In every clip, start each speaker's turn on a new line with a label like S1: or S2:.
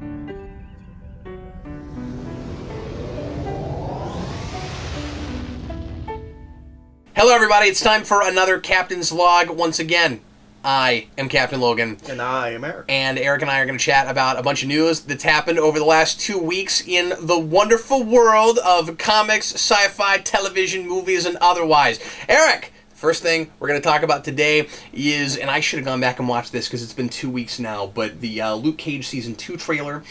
S1: Hello everybody, it's time for another Captain's Log once again. I am Captain Logan.
S2: And I am Eric.
S1: And Eric and I are going to chat about a bunch of news that's happened over the last 2 weeks in the wonderful world of comics, sci-fi, television, movies, and otherwise. Eric! First thing we're going to talk about today is, and I should have gone back and watched this because it's been 2 weeks now, but the Luke Cage Season 2 trailer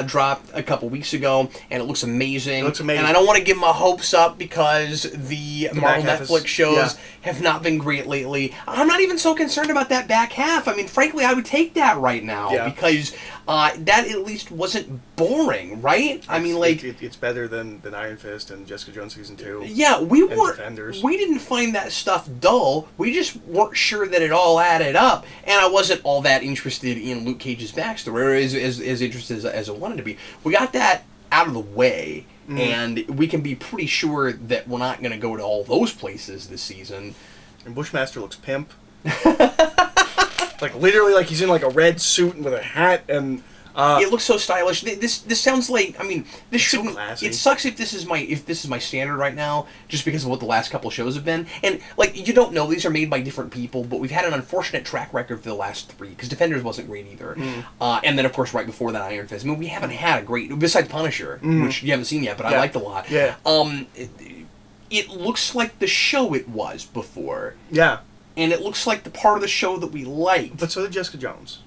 S1: dropped a couple weeks ago, and it looks amazing.
S2: It looks amazing.
S1: And I don't want to give my hopes up because the Marvel Netflix shows have not been great lately. I'm not even so concerned about that back half. I mean, frankly, I would take that right now because that at least wasn't boring, right? I mean, like...
S2: It's better than Iron Fist and Jessica Jones Season 2.
S1: Yeah, we didn't find that stuff dull. We just weren't sure that it all added up, and I wasn't all that interested in Luke Cage's backstory, or as interested as I wanted to be. We got that out of the way, and we can be pretty sure that we're not going to go to all those places this season.
S2: And Bushmaster looks pimp. Like, literally, like he's in like a red suit and with a hat, and...
S1: it looks so stylish. This sounds like, I mean, this shouldn't.
S2: So
S1: it sucks if this is my standard right now, just because of what the last couple shows have been. And like, you don't know, these are made by different people, but we've had an unfortunate track record for the last 3 because Defenders wasn't great either. And then of course right before that Iron Fist. I mean, we haven't had a great besides Punisher, which you haven't seen yet, but I liked a lot.
S2: Yeah.
S1: It looks like the show it was before.
S2: Yeah.
S1: And it looks like the part of the show that we liked.
S2: But so did Jessica Jones.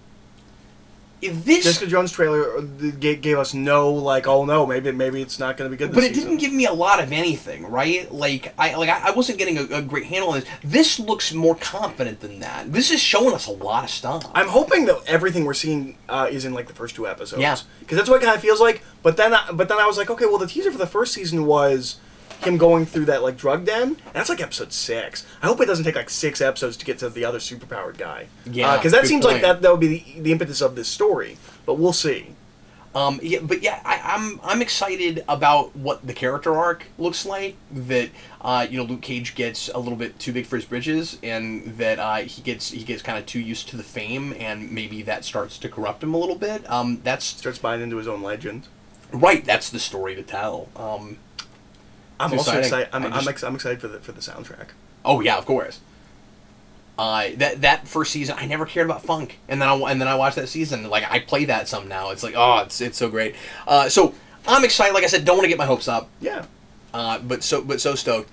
S1: This
S2: Jessica Jones trailer gave us no, like, oh no, maybe it's not going to be good this season.
S1: But it didn't give me a lot of anything, right? Like I wasn't getting a great handle on this. This looks more confident than that. This is showing us a lot of stuff.
S2: I'm hoping that everything we're seeing is in like the first 2 episodes.
S1: Yeah,
S2: because that's what it kind of feels like. But then I was like, okay, well the teaser for the first season was him going through that like drug den, and that's like episode 6. I hope it doesn't take like 6 episodes to get to the other superpowered guy. Yeah, because that seems like that would be the impetus of this story. But we'll see.
S1: I'm excited about what the character arc looks like. That Luke Cage gets a little bit too big for his britches, and that he gets kind of too used to the fame, and maybe that starts to corrupt him a little bit.
S2: Starts buying into his own legend.
S1: Right, that's the story to tell.
S2: I'm also excited. I'm excited for the soundtrack.
S1: Oh yeah, of course. That first season, I never cared about funk, and then I watched that season. Like I play that some now. It's like it's so great. So I'm excited. Like I said, don't want to get my hopes up.
S2: Yeah.
S1: But so stoked.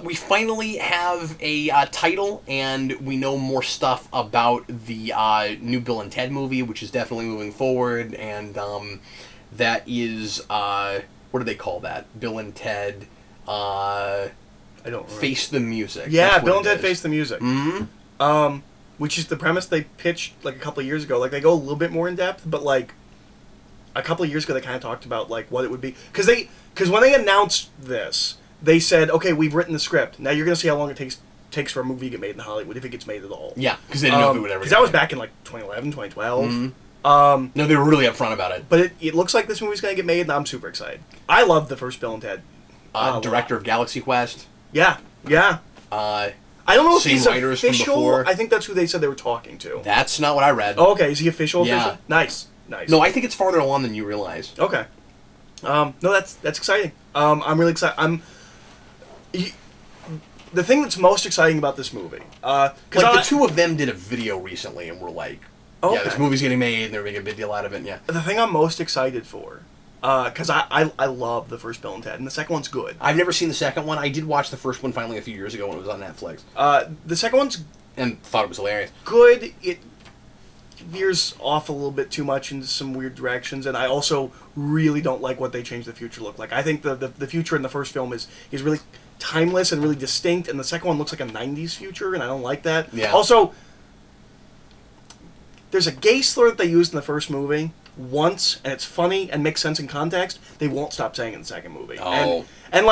S1: We finally have a title, and we know more stuff about the new Bill and Ted movie, which is definitely moving forward. And that is what do they call that? Bill and Ted. I don't remember. Face the Music.
S2: Yeah, Bill and Ted Face the Music.
S1: Mm-hmm.
S2: Which is the premise they pitched like a couple of years ago. Like they go a little bit more in depth, but like a couple of years ago they kind of talked about like what it would be. Because when they announced this, they said, okay, we've written the script. Now you're gonna see how long it takes for a movie to get made in Hollywood, if it gets made at all.
S1: Yeah, because they didn't know if it would ever.
S2: Because that was back in like 2011, 2012.
S1: Mm-hmm. No, they were really upfront about it.
S2: But it looks like this movie's gonna get made, and I'm super excited. I love the first Bill and Ted.
S1: Director of Galaxy Quest.
S2: Yeah. I don't know if he's official. I think that's who they said they were talking to.
S1: That's not what I read.
S2: Oh, okay. Is he official?
S1: Yeah.
S2: Nice.
S1: No, I think it's farther along than you realize.
S2: Okay. No, that's exciting. I'm really excited. The thing that's most exciting about this movie,
S1: the two of them did a video recently, and we're like, yeah, this movie's getting made, and they're making a big deal out of it. Yeah.
S2: The thing I'm most excited for. Because I love the first Bill and Ted, and the second one's good.
S1: I've never seen the second one. I did watch the first one finally a few years ago when it was on Netflix.
S2: The second one's...
S1: And thought it was hilarious.
S2: Good. It veers off a little bit too much into some weird directions, and I also really don't like what they changed the future look like. I think the future in the first film is really timeless and really distinct, and the second one looks like a 90s future, and I don't like that.
S1: Yeah.
S2: Also, there's a gay slur that they used in the first movie once, and it's funny and makes sense in context. They won't stop saying it in the second movie.
S1: Oh.
S2: And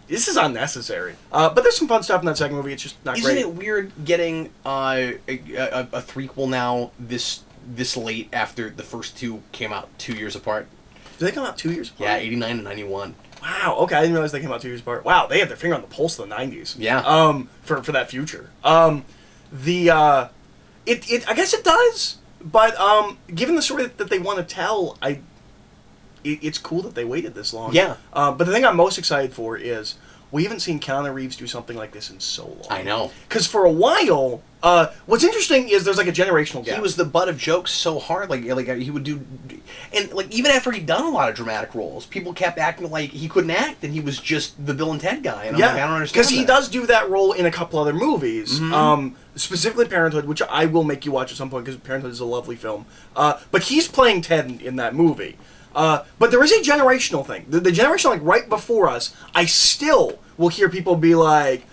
S2: this is unnecessary. But there's some fun stuff in that second movie. It's just not great.
S1: Isn't it weird getting a threequel now this late after the first two came out 2 years apart?
S2: Did they come out 2 years apart?
S1: Yeah, 89 and 91.
S2: Wow, okay, I didn't realize they came out 2 years apart. Wow, they had their finger on the pulse of the 90s.
S1: Yeah.
S2: For that future. I guess it does But given the story that they want to tell, it's cool that they waited this long.
S1: Yeah.
S2: But the thing I'm most excited for is we haven't seen Keanu Reeves do something like this in so long.
S1: I know.
S2: Because for a while, what's interesting is there's like a generational gap.
S1: He was the butt of jokes so hard, like he would do, and like even after he'd done a lot of dramatic roles, people kept acting like he couldn't act and he was just the Bill and Ted guy. And I'm like, I don't understand.
S2: Because he does do that role in a couple other movies, specifically Parenthood, which I will make you watch at some point because Parenthood is a lovely film. But he's playing Ted in that movie. But there is a generational thing. The generation like right before us, I still will hear people be like,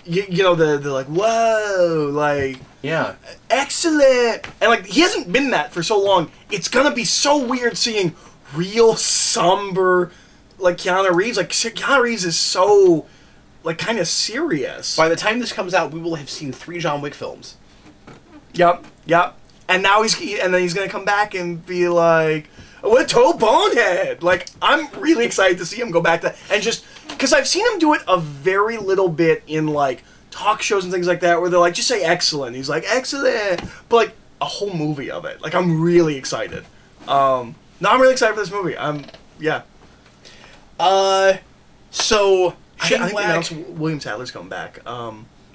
S2: you know, they're like, whoa, like,
S1: yeah,
S2: excellent, and like he hasn't been that for so long. It's gonna be so weird seeing real somber, like Keanu Reeves. Like Keanu Reeves is so, like, kind of serious.
S1: By the time this comes out, we will have seen 3 John Wick films.
S2: Yep. And now then he's gonna come back and be like, "What toe bonehead?" Like, I'm really excited to see him go back to and just because I've seen him do it a very little bit in like talk shows and things like that, where they're like, "Just say excellent." He's like, "Excellent," but like a whole movie of it. Like, I'm really excited. No, I'm really excited for this movie. Yeah.
S1: So
S2: I
S1: Shane
S2: think they
S1: Black.
S2: announced William Sadler's coming back.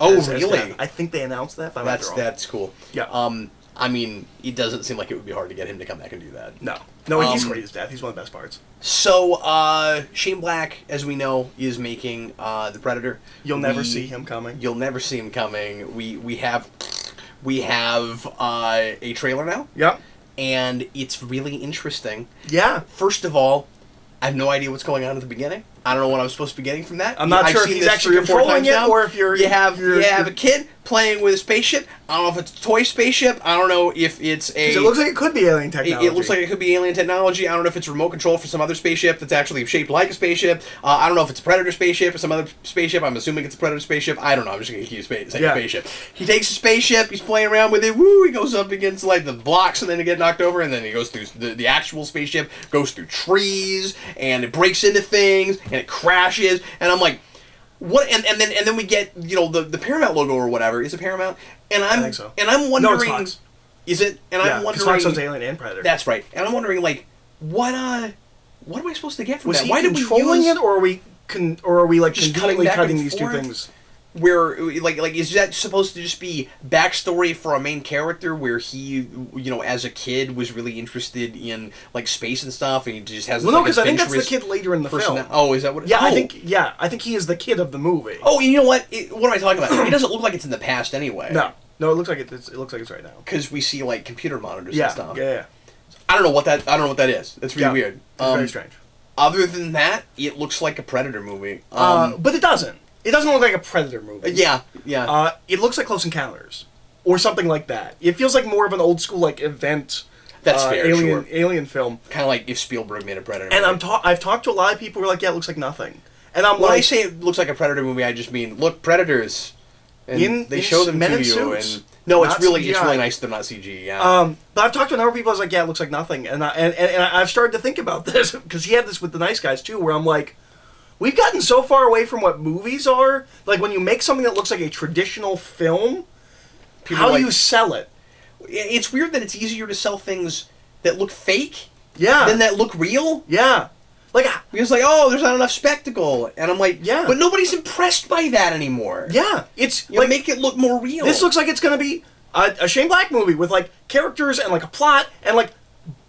S1: Really?
S2: I think they announced that. If I'm not wrong.
S1: That's cool.
S2: Yeah.
S1: I mean, it doesn't seem like it would be hard to get him to come back and do that.
S2: No, he's great as Death. He's one of the best parts.
S1: So, Shane Black, as we know, is making The Predator.
S2: You'll never see him coming.
S1: You'll never see him coming. We have a trailer now.
S2: Yep.
S1: And it's really interesting.
S2: Yeah.
S1: First of all, I have no idea what's going on at the beginning. I don't know what I'm supposed to be getting from that.
S2: I'm not sure if he's actually controlling it or if
S1: you have a kid playing with a spaceship. I don't know if it's a toy spaceship. I don't know if it's a...
S2: Because it looks like it could be alien technology.
S1: It looks like it could be alien technology. I don't know if it's remote control for some other spaceship that's actually shaped like a spaceship. I don't know if it's a Predator spaceship or some other spaceship. I'm assuming it's a Predator spaceship. I don't know. I'm just going to keep saying spaceship. He takes a spaceship. He's playing around with it. Woo! He goes up against like the blocks and then he gets knocked over. And then he goes through the actual spaceship, goes through trees, and it breaks into things, and it crashes. And I'm like... What and then we get, you know, the Paramount logo or whatever. Is it Paramount? And I think so. And I'm wondering,
S2: no, it's Fox.
S1: Is it? And I'm wondering,
S2: Fox owns Alien and Predator.
S1: That's right. And I'm wondering, like, what am I supposed to get from
S2: that?
S1: Was
S2: he controlling it, or are we like just conveniently cutting these two things?
S1: Where like is that supposed to just be backstory for a main character where he, you know, as a kid was really interested in like space and stuff, and he just has
S2: no, because I think that's the kid later in the film.
S1: Oh, is that what?
S2: Yeah, I think he is the kid of the movie.
S1: Oh, you know what? What am I talking about? It doesn't look like it's in the past anyway.
S2: No, it looks like it looks like it's right now.
S1: Because we see like computer monitors and stuff.
S2: Yeah.
S1: I don't know what that is. That's really weird.
S2: It's very strange.
S1: Other than that, it looks like a Predator movie.
S2: But it doesn't. It doesn't look like a Predator movie.
S1: Yeah.
S2: It looks like Close Encounters or something like that. It feels like more of an old school like event.
S1: That's fair.
S2: Alien film.
S1: Kind of like if Spielberg made a Predator
S2: movie.
S1: And
S2: I've talked to a lot of people who are like, yeah, it looks like nothing. And I'm
S1: when I say it looks like a Predator movie, I just mean look, predators. And they show them to you. Suits, and no, it's really nice they're not CG. Yeah.
S2: But I've talked to a number of people. I was like, yeah, it looks like nothing. And I've started to think about this because he had this with The Nice Guys too, where I'm like. We've gotten so far away from what movies are. Like, when you make something that looks like a traditional film, how do you sell it?
S1: It's weird that it's easier to sell things that look fake
S2: than
S1: that look real.
S2: Yeah. Like,
S1: because, like, oh, there's not enough spectacle. And I'm like,
S2: yeah.
S1: But nobody's impressed by that anymore.
S2: Yeah. It's
S1: like, make it look more real.
S2: This looks like it's going to be a Shane Black movie with, like, characters and, like, a plot and, like,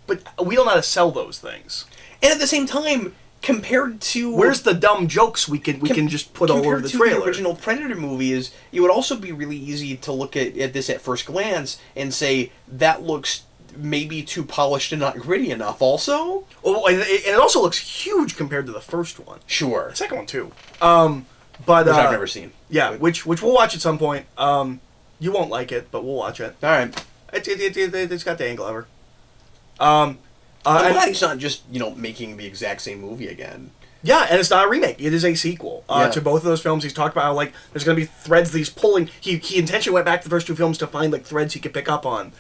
S2: but we don't know how to sell those things.
S1: And at the same time... Compared to...
S2: Where's the dumb jokes we can just put all over the trailer?
S1: Compared to the original Predator movies, it would also be really easy to look at this at first glance and say, that looks maybe too polished and not gritty enough also.
S2: Oh, and it also looks huge compared to the first one.
S1: Sure.
S2: The second one, too. But
S1: which I've never seen.
S2: Yeah, which we'll watch at some point. You won't like it, but we'll watch it.
S1: All right.
S2: It's got Dan Glover.
S1: I'm glad he's not just, you know, making the exact same movie again.
S2: Yeah, and it's not a remake. It is a sequel to both of those films. He's talked about how, like, there's going to be threads that he's pulling. He intentionally went back to the first two films to find, like, threads he could pick up on,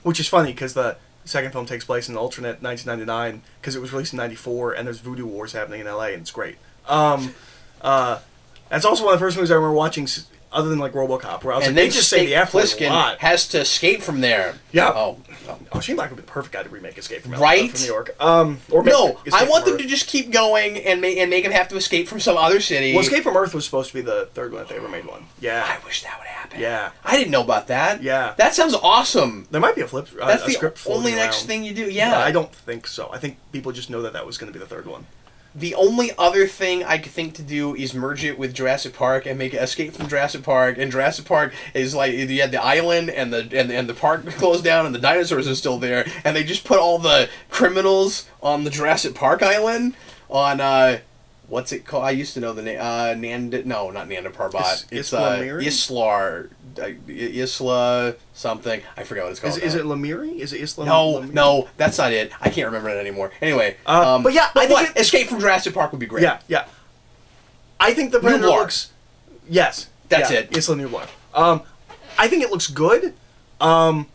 S2: which is funny because the second film takes place in alternate 1999 because it was released in 94 and there's voodoo wars happening in LA and it's great. That's also one of the first movies I remember watching other than like RoboCop, where I was
S1: And
S2: like,
S1: then
S2: they just say the F word a
S1: Plissken
S2: lot.
S1: has to escape from there.
S2: Yeah.
S1: Oh,
S2: Shane Black would be the perfect guy to remake Escape from
S1: Right?
S2: from New York.
S1: No, I want them
S2: Earth.
S1: to just keep going and make him have to escape from some other city.
S2: Well, Escape from Earth was supposed to be the third one if they ever made one. Yeah.
S1: I wish that would happen.
S2: Yeah.
S1: I didn't know about that.
S2: Yeah.
S1: That sounds awesome.
S2: There might be a flip.
S1: That's
S2: a
S1: the
S2: script
S1: only
S2: floating
S1: next
S2: around.
S1: thing you do. Yeah.
S2: I don't think so. I think people just know that was going to be the third one.
S1: The only other thing I could think to do is merge it with Jurassic Park and make it Escape from Jurassic Park. And Jurassic Park is like you had the island and the park closed down and the dinosaurs are still there, and they just put all the criminals on the Jurassic Park island on what's it called? I used to know the name. No, not Nanda Parbat. It's Isla something. I forgot what it's called.
S2: Is it Lemire? Is it Isla?
S1: No, that's not it. I can't remember it anymore. Anyway,
S2: but yeah, I think
S1: Escape from Jurassic Park would be great.
S2: Yeah. I think the Predator looks. Yes,
S1: that's it.
S2: Isla Nublar. I think it looks good. But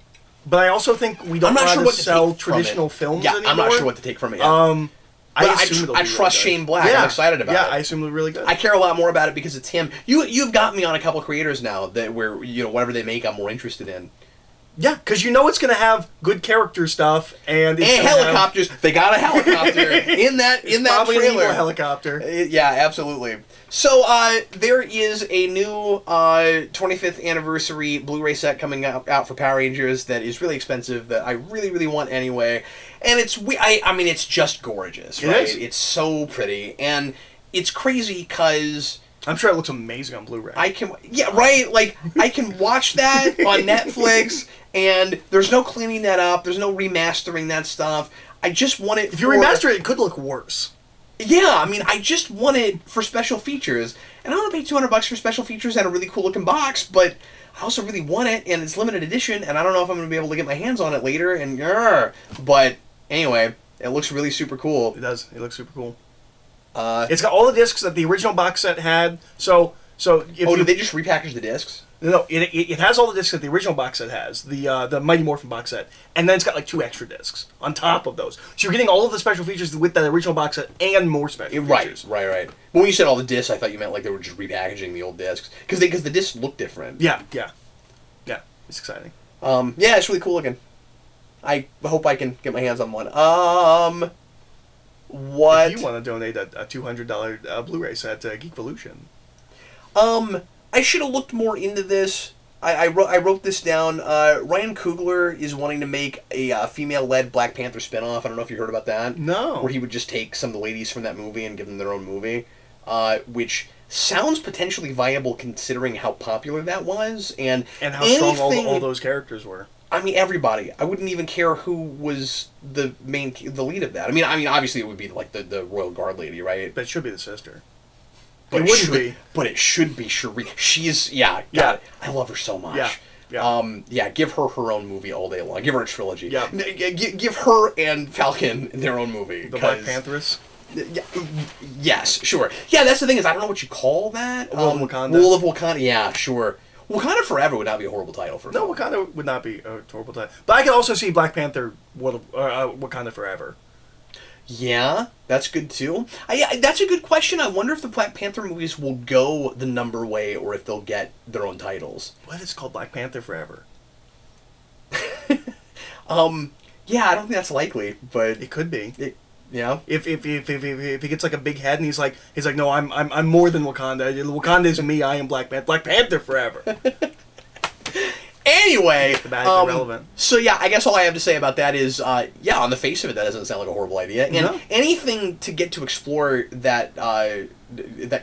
S2: I also think we don't know how to sell traditional films anymore.
S1: I'm not sure what to take from it yet. I trust Shane Black.
S2: Yeah.
S1: I'm excited about it.
S2: Yeah, I assume they're really good.
S1: I care a lot more about it because it's him. You've got me on a couple creators now that where whatever they make, I'm more interested in.
S2: Yeah, because you know it's going to have good character stuff and
S1: helicopters. They got a helicopter in that
S2: probably
S1: trailer.
S2: An evil helicopter.
S1: Yeah, absolutely. So there is a new 25th anniversary Blu-ray set coming out for Power Rangers that is really expensive that I really, really want anyway. And it's just gorgeous, right? It's so pretty. And it's crazy because
S2: I'm sure it looks amazing on Blu-ray.
S1: I can watch that on Netflix and there's no cleaning that up, there's no remastering that stuff. I just want it
S2: If you remaster it could look worse.
S1: Yeah, I just want it for special features. And I don't want to pay $200 for special features and a really cool looking box, but I also really want it, and it's limited edition, and I don't know if I'm going to be able to get my hands on it later, but anyway, it looks really super cool.
S2: It does. It looks super cool. It's got all the discs that the original box set had, so did
S1: they just repackage the discs?
S2: No, it has all the discs that the original box set has, the Mighty Morphin box set, and then it's got like 2 extra discs on top of those. So you're getting all of the special features with that original box set and more special features.
S1: Right. But when you said all the discs, I thought you meant like they were just repackaging the old discs because the discs look different.
S2: Yeah. It's exciting.
S1: Yeah, it's really cool looking. I hope I can get my hands on one. What?
S2: If you want to donate a $200 Blu-ray set to Geekvolution.
S1: I should have looked more into this. I wrote this down. Ryan Coogler is wanting to make a female-led Black Panther spinoff. I don't know if you heard about that.
S2: No.
S1: Where he would just take some of the ladies from that movie and give them their own movie, which sounds potentially viable considering how popular that was and
S2: how strong all those characters were.
S1: Everybody. I wouldn't even care who was the lead of that. Obviously it would be like the Royal Guard lady, right?
S2: But it should be the sister.
S1: But it wouldn't be. But it should be Cherie. She's God, I love her so much.
S2: Yeah.
S1: Give her her own movie all day long. Give her a trilogy.
S2: Yeah.
S1: Give her and Falcon their own movie.
S2: The Black Pantheress.
S1: Yes, sure. Yeah, that's the thing is I don't know what you call that.
S2: Wool of Wakanda.
S1: Wool of Wakanda. Yeah, sure. Wakanda Forever would not be a horrible title for.
S2: No, Wakanda would not be a horrible title. But I could also see Black Panther, Wakanda Forever.
S1: Yeah, that's good too. That's a good question. I wonder if the Black Panther movies will go the number way or if they'll get their own titles.
S2: What if it's called Black Panther Forever?
S1: Yeah, I don't think that's likely, but
S2: it could be.
S1: Yeah.
S2: If he gets like a big head and he's like no, I'm more than Wakanda. Wakanda is me. I am Black Panther. Black Panther Forever.
S1: Anyway,
S2: irrelevant.
S1: So yeah, I guess all I have to say about that is, on the face of it, that doesn't sound like a horrible idea, and anything to get to explore that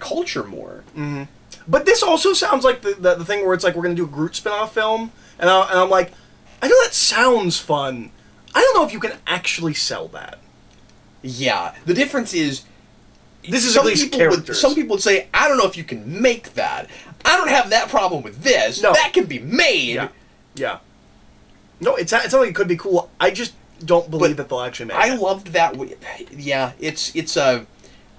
S1: culture more.
S2: Mm-hmm. But this also sounds like the thing where it's like we're gonna do a Groot spin-off film, and I'm like, I know that sounds fun. I don't know if you can actually sell that.
S1: Yeah, the difference is.
S2: This is at least characters.
S1: Some people would say, I don't know if you can make that. I don't have that problem with this. No. That can be made.
S2: Yeah. No, it sounds like it could be cool. I just don't believe that they'll actually make it.
S1: I loved that. Yeah, it's a...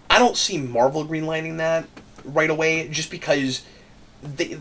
S1: I don't see Marvel greenlighting that right away just because they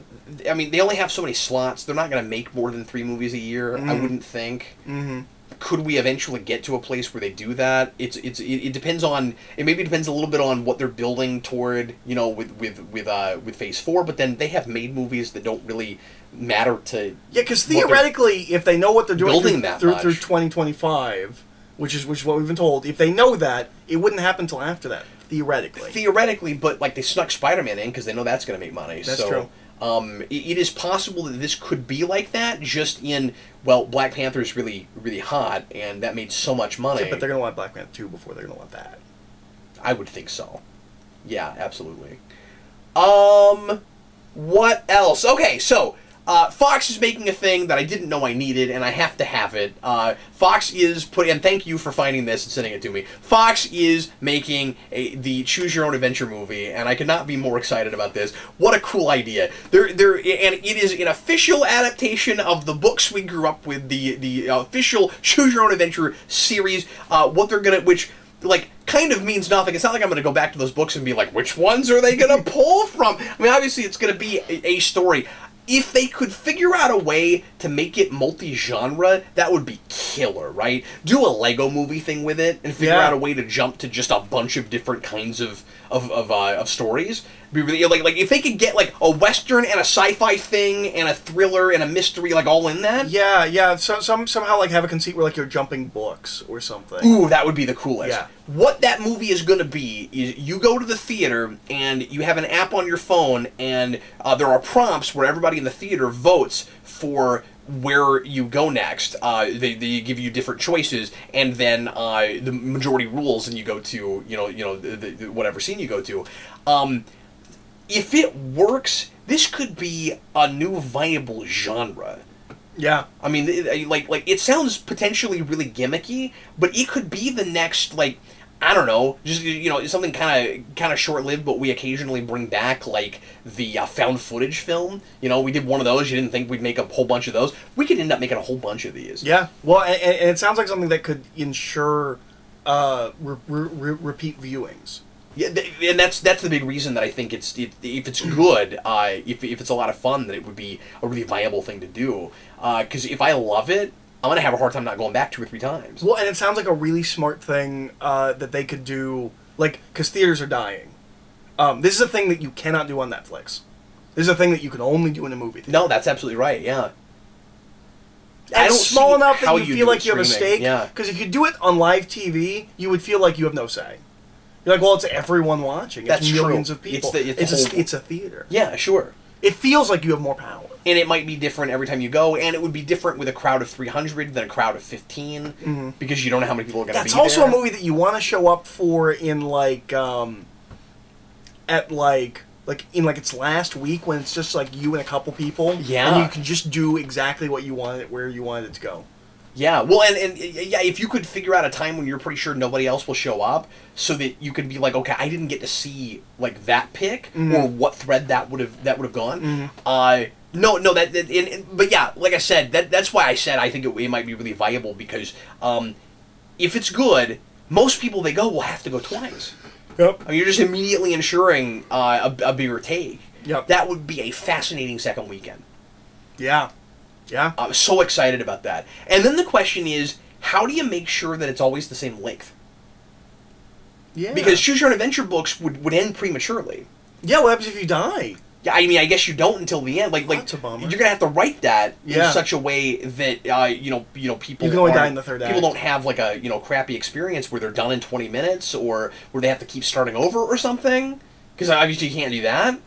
S1: only have so many slots. They're not going to make more than 3 movies a year, I wouldn't think.
S2: Mm-hmm.
S1: could we eventually get to a place where they do that? It depends on, it maybe depends a little bit on what they're building toward, with Phase 4. But then they have made movies that don't really matter to.
S2: Yeah, because theoretically, if they know what they're doing through 2025, which is what we've been told, if they know that, it wouldn't happen until after that. Theoretically, but like they snuck Spider-Man in because they know that's going to make money. That's true.
S1: It is possible that this could be like that, just in, Black Panther is really, really hot, and that made so much money.
S2: Yeah, but they're going to want Black Panther 2 before they're going to want that.
S1: I would think so. Yeah, absolutely. What else? Okay, so, Fox is making a thing that I didn't know I needed, and I have to have it. Fox is and thank you for finding this and sending it to me. Fox is making the Choose Your Own Adventure movie, and I could not be more excited about this. What a cool idea! And it is an official adaptation of the books we grew up with, the official Choose Your Own Adventure series. Which kind of means nothing. It's not like I'm going to go back to those books and be like, which ones are they going to pull from? I mean, obviously, it's going to be a story. If they could figure out a way to make it multi-genre, that would be killer, right? Do a Lego movie thing with it and figure out a way to jump to just a bunch of different kinds of stories. Be really, like if they could get like a Western and a sci-fi thing and a thriller and a mystery all in that.
S2: Yeah. So somehow have a conceit where you're jumping books or something.
S1: Ooh, that would be the coolest.
S2: Yeah.
S1: What that movie is going to be is you go to the theater and you have an app on your phone, and there are prompts where everybody in the theater votes for where you go next. They give you different choices, and then the majority rules, and you go to the whatever scene you go to. If it works, this could be a new viable genre.
S2: Yeah.
S1: I mean, it sounds potentially really gimmicky, but it could be the next, I don't know, just, something kind of short-lived, but we occasionally bring back, the found footage film. We did one of those. You didn't think we'd make a whole bunch of those. We could end up making a whole bunch of these.
S2: Yeah. Well, and it sounds like something that could ensure repeat viewings.
S1: Yeah, and that's the big reason that I think if it's good, if it's a lot of fun, that it would be a really viable thing to do. Because if I love it, I'm going to have a hard time not going back 2 or 3 times.
S2: Well, and it sounds like a really smart thing that they could do, because theaters are dying. This is a thing that you cannot do on Netflix. This is a thing that you can only do in a movie theater.
S1: No, that's absolutely right, yeah.
S2: And it's small enough that you feel like you have a stake.
S1: Yeah.
S2: Because if you do it on live TV, you would feel like you have no say. You're like, well, it's everyone watching. It's millions of people. It's a theater.
S1: Yeah, sure.
S2: It feels like you have more power.
S1: And it might be different every time you go, and it would be different with a crowd of 300 than a crowd of 15, because you don't know how many people are going to be there.
S2: That's also a movie that you want to show up for in in its last week, when it's just you and a couple people.
S1: Yeah.
S2: And you can just do exactly what you wanted, where you wanted it to go.
S1: Yeah, well, and if you could figure out a time when you're pretty sure nobody else will show up, so that you could be like, okay, I didn't get to see that pick or what thread that would have gone. But yeah, like I said, that's why I said I think it might be really viable, because if it's good, most people they go will have to go twice.
S2: Yep.
S1: I mean, you're just immediately ensuring a bigger take.
S2: Yep.
S1: That would be a fascinating second weekend.
S2: Yeah. Yeah.
S1: I'm so excited about that. And then the question is, how do you make sure that it's always the same length?
S2: Yeah.
S1: Because Choose Your Own Adventure books would end prematurely.
S2: Yeah, what happens if you die?
S1: Yeah, I mean, I guess you don't until the end.
S2: That's a bummer.
S1: You're gonna have to write that in such a way that people.
S2: You can only die in the third act.
S1: People don't have a crappy experience where they're done in 20 minutes, or where they have to keep starting over or something. Because obviously you can't do that.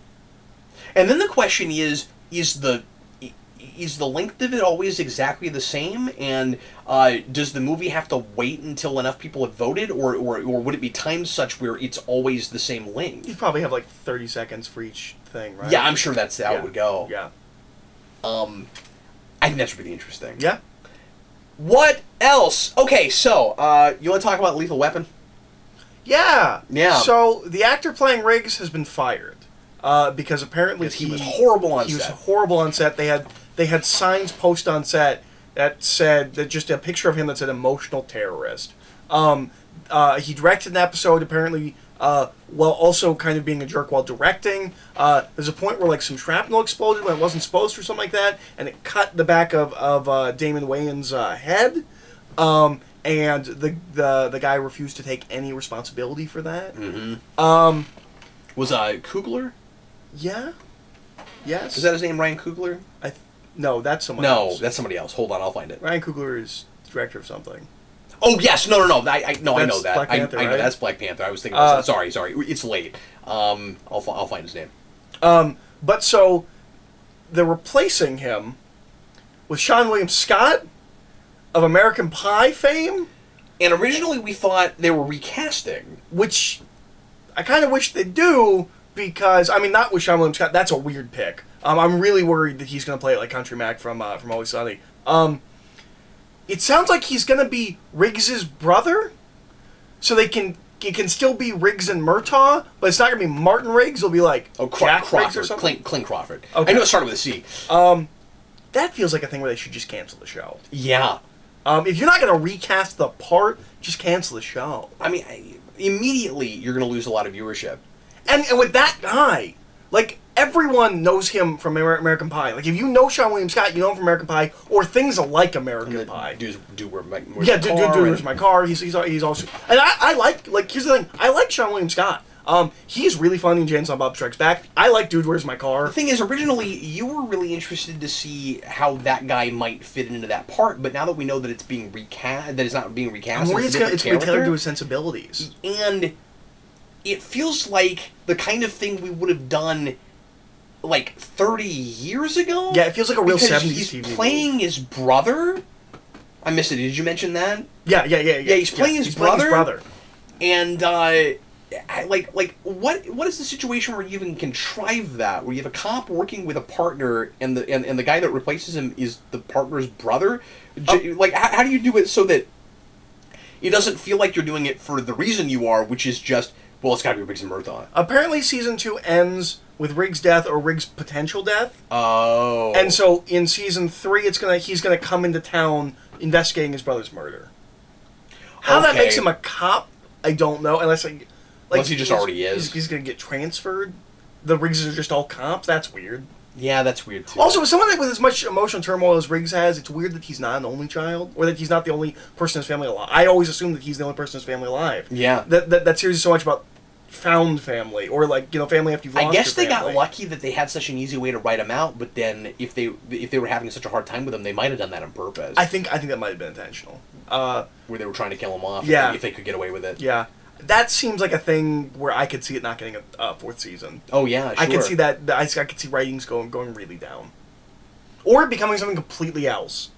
S1: And then the question is the length of it always exactly the same? And does the movie have to wait until enough people have voted, or would it be timed such where it's always the same length?
S2: You'd probably have 30 seconds for each thing, right?
S1: Yeah, I'm sure that's how it would go.
S2: Yeah.
S1: I think that's really interesting.
S2: Yeah.
S1: What else? Okay, so you want to talk about Lethal Weapon?
S2: Yeah.
S1: Yeah.
S2: So the actor playing Riggs has been fired because apparently
S1: he was horrible on set.
S2: He was horrible on set. They had signs posted on set that said, that just a picture of him that said emotional terrorist. He directed an episode, apparently, while also kind of being a jerk while directing. There's a point where some shrapnel exploded when it wasn't supposed to, or something like that, and it cut the back of Damon Wayans' head. And the guy refused to take any responsibility for that.
S1: Mm-hmm. Was Coogler?
S2: Yeah. Yes.
S1: Is that his name, Ryan Coogler?
S2: No, that's someone else.
S1: No, that's somebody else. Hold on, I'll find it.
S2: Ryan Coogler is director of something.
S1: Oh yes, no. I know that.
S2: Black Panther,
S1: I know
S2: right?
S1: that's Black Panther. I was thinking. Sorry. It's late. I'll find his name.
S2: But so they're replacing him with Sean William Scott of American Pie fame,
S1: and originally we thought they were recasting,
S2: which I kind of wish they do because not with Sean William Scott. That's a weird pick. I'm really worried that he's going to play it like Country Mac from Always Sunny. It sounds like he's going to be Riggs's brother, so it can still be Riggs and Murtaugh, but it's not going to be Martin Riggs. It'll be like Jack
S1: Crawford,
S2: Riggs or something.
S1: Clint Crawford.
S2: Okay.
S1: I know it started with a C.
S2: That feels like a thing where they should just cancel the show.
S1: Yeah.
S2: If you're not going to recast the part, just cancel the show.
S1: Immediately you're going to lose a lot of viewership.
S2: And with that guy, like, everyone knows him from American Pie. Like, if you know Sean William Scott, you know him from American Pie, or things like American Pie. Where's my car? He's also... And I like, here's the thing. I like Sean William Scott. He's really funny in Jay and Silent Bob Strikes Back. I like Dude, Where's My Car?
S1: The thing is, originally, you were really interested to see how that guy might fit into that part, but now that we know that it's being recast, that it's not being recast,
S2: it's going to be tailored to his sensibilities.
S1: And it feels like the kind of thing we would have done like 30 years ago.
S2: Yeah, it feels like a real 70s
S1: he's
S2: TV
S1: playing
S2: move.
S1: His brother. I missed it. Did you mention that?
S2: Yeah.
S1: He's playing his brother. And what is the situation where you even contrive that? Where you have a cop working with a partner, and the guy that replaces him is the partner's brother? How do you do it so that it doesn't feel like you're doing it for the reason you are, which is just, well, it's got to be Riggs and Murtaugh.
S2: Apparently, season 2 ends with Riggs' death or Riggs' potential death.
S1: Oh.
S2: And so in season 3, he's gonna come into town investigating his brother's murder. How that makes him a cop, I don't know. Unless
S1: he just already is.
S2: He's gonna get transferred. The Riggses are just all cops. That's weird.
S1: Yeah, that's weird too.
S2: Also, with someone with as much emotional turmoil as Riggs has, it's weird that he's not an only child, or that he's not the only person in his family alive. I always assume that he's the only person in his family alive.
S1: Yeah.
S2: That series is so much about found family, or family after you've lost.
S1: I guess
S2: your
S1: they
S2: family.
S1: got lucky that they had such an easy way to write him out. But then, if they were having such a hard time with him, they might have done that on purpose.
S2: I think that might have been intentional.
S1: Where they were trying to kill him off.
S2: Yeah.
S1: If they could get away with it.
S2: Yeah. That seems like a thing where I could see it not getting a 4th season.
S1: Oh yeah, sure.
S2: I could see that. I could see writings going really down, or becoming something completely else,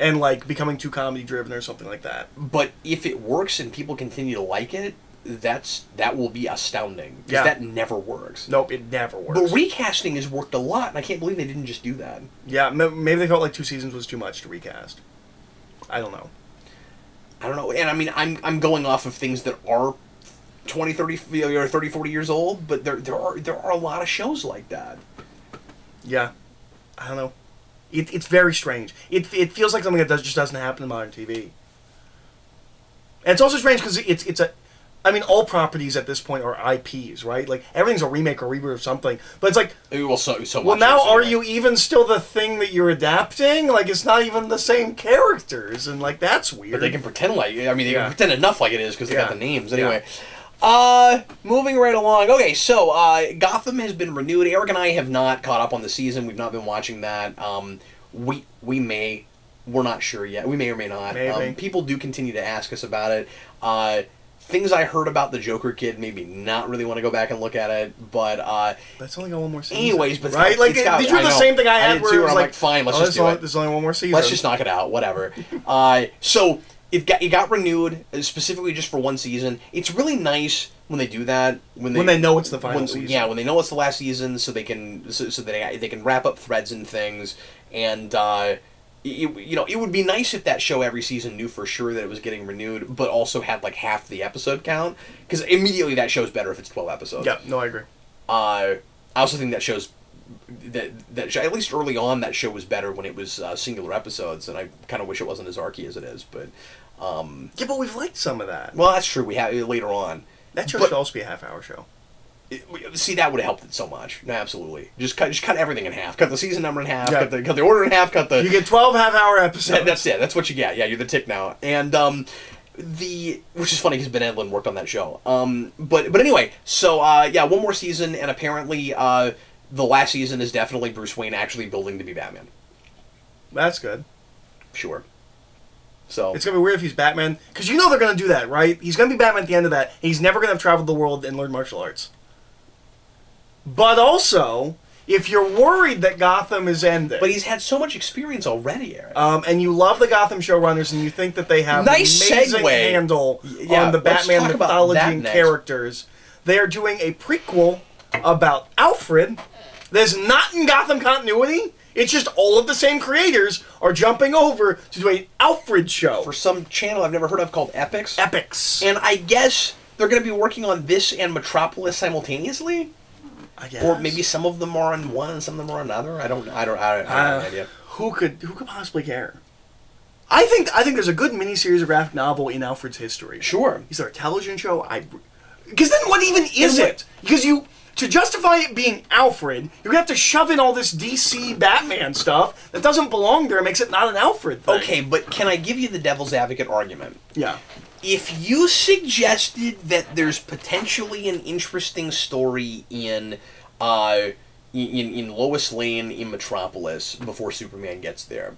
S2: and becoming too comedy driven or something like that.
S1: But if it works and people continue to like it, that will be astounding. Because
S2: Yeah.
S1: that never works.
S2: Nope, it never works.
S1: But recasting has worked a lot, and I can't believe they didn't just do that.
S2: Yeah, maybe they felt like 2 seasons was too much to recast. I don't know.
S1: And I'm going off of things that are 20, 30, or 30, 40 years old, but there are a lot of shows like that.
S2: Yeah. I don't know. It's very strange. It feels like something that just doesn't happen in modern TV. And it's also strange because it's all properties at this point are IPs, right? Like, everything's a remake or reboot of something. But it's like...
S1: Well,
S2: now are you even still the thing that you're adapting? Like, it's not even the same characters, and, that's weird.
S1: But they can pretend they can pretend enough like it is because they got the names. Anyway. Moving right along. Okay, so, Gotham has been renewed. Eric and I have not caught up on the season. We've not been watching that. We may... We're not sure yet. We may or may not.
S2: Maybe.
S1: People do continue to ask us about it. Things I heard about the Joker kid made me not really want to go back and look at it, but
S2: that's only got one more season.
S1: Anyways, but
S2: right? Did you have the same thing I had?
S1: I did too. I'm like, fine, let's just do it.
S2: There's only one more season.
S1: Let's just knock it out. Whatever. So it got renewed specifically just for one season. It's really nice when they do that. When they
S2: know it's the final season.
S1: Yeah, when they know it's the last season, so they can they can wrap up threads and things and. It would be nice if that show every season knew for sure that it was getting renewed, but also had half the episode count, because immediately that show's better if it's 12 episodes.
S2: Yeah, no, I agree.
S1: I also think that shows that show, at least early on, that show was better when it was singular episodes, and I kind of wish it wasn't as archy as it is. But
S2: yeah, but we've liked some of that.
S1: Well, that's true. We have later on.
S2: That show should also be a half-hour show.
S1: See, that would have helped it so much. No, absolutely. Just cut everything in half. Cut the season number in half. Yeah. Cut the order in half.
S2: You get 12 half-hour episodes.
S1: That's it. That's what you get. Yeah, you're the tick now. And which is funny because Ben Edlund worked on that show. But anyway, so one more season, and apparently the last season is definitely Bruce Wayne actually building to be Batman.
S2: That's good.
S1: Sure. So
S2: it's gonna be weird if he's Batman, because you know they're gonna do that, right? He's gonna be Batman at the end of that. And he's never gonna have traveled the world and learned martial arts. But also, if you're worried that Gotham is ending...
S1: But he's had so much experience already, Eric.
S2: And you love the Gotham showrunners, and you think that they have
S1: nice
S2: an amazing
S1: segue.
S2: handle on the Batman mythology and characters. They are doing a prequel about Alfred that's not in Gotham continuity. It's just all of the same creators are jumping over to do an Alfred show.
S1: For some channel I've never heard of called Epix.
S2: Epix.
S1: And I guess they're going to be working on this and Metropolis simultaneously?
S2: I guess.
S1: Or maybe some of them are on one and some of them are on another. I don't have any idea.
S2: Who could possibly care? I think there's a good miniseries or graphic novel in Alfred's history.
S1: Sure.
S2: Is there a television show? Because then what even is it? Because to justify it being Alfred, you're going to have to shove in all this DC Batman stuff that doesn't belong there and makes it not an Alfred thing.
S1: Okay, but can I give you the devil's advocate argument?
S2: Yeah.
S1: If you suggested that there's potentially an interesting story in Lois Lane in Metropolis before Superman gets there,